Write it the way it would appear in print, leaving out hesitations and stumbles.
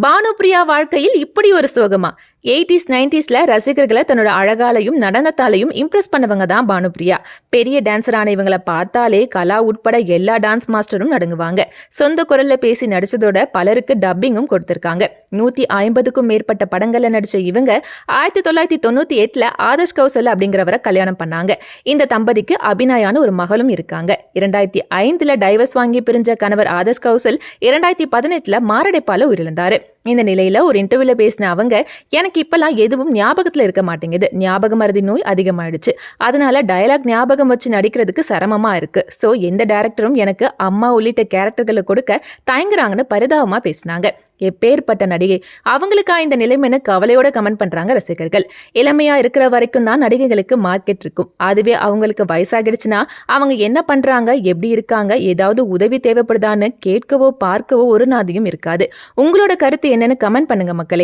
பானுப்பிரியா வாழ்க்கையில் இப்படி ஒரு சோகமா? 80s 90ஸ்ல ரசிகர்களை தன்னோட அழகாலையும் நடனத்தாலையும் இம்ப்ரெஸ் பண்ணவங்க தான் பானுப்பிரியா. பெரிய டான்சரான இவங்களை பார்த்தாலே கலா உட்பட எல்லா டான்ஸ் மாஸ்டரும் நடுங்குவாங்க. சொந்த குரல்ல பேசி நடிச்சதோட பலருக்கு டப்பிங்கும் கொடுத்திருக்காங்க. 150க்கும் மேற்பட்ட படங்கள்ல நடிச்ச இவங்க 1998ல ஆதர்ஷ் கௌசல் அப்படிங்கிறவரை கல்யாணம் பண்ணாங்க. இந்த தம்பதிக்கு அபிநயான்னு ஒரு மகளும் இருக்காங்க. 2005ல டைவர்ஸ் வாங்கி பிரிஞ்ச கணவர் ஆதர்ஷ் கௌசல் 2018ல மாரடைப்பால உயிரிழந்தாரு. இந்த நிலையில ஒரு இன்டர்வியூல பேசின அவங்க, எனக்கு இப்பெல்லாம் எதுவும் ஞாபகத்துல இருக்க மாட்டேங்குது. ஞாபக மறதி நோய் அதிகமாயிடுச்சு. அதனால டயலாக் ஞாபகம் வச்சு நடிக்கிறதுக்கு சிரமமா இருக்கு. சோ எந்த டைரக்டரும் எனக்கு அம்மா உள்ளிட்ட கேரக்டர்களை கொடுக்க தயங்குறாங்கன்னு பரிதாபமா பேசினாங்க. எப்பேற்பட்ட நடிகை, அவங்களுக்கா இந்த நிலைமைன்னு கவலையோட கமெண்ட் பண்றாங்க ரசிகர்கள். இளமையா இருக்கிற வரைக்கும் தான் நடிகைகளுக்கு மார்க்கெட் இருக்கும். அதுவே அவங்களுக்கு வயசாகிடுச்சுன்னா அவங்க என்ன பண்றாங்க, எப்படி இருக்காங்க, ஏதாவது உதவி தேவைப்படுதான்னு கேட்கவோ பார்க்கவோ ஒரு நாதியும் இருக்காது. உங்களோட கருத்து என்னன்னு கமெண்ட் பண்ணுங்க மக்களே.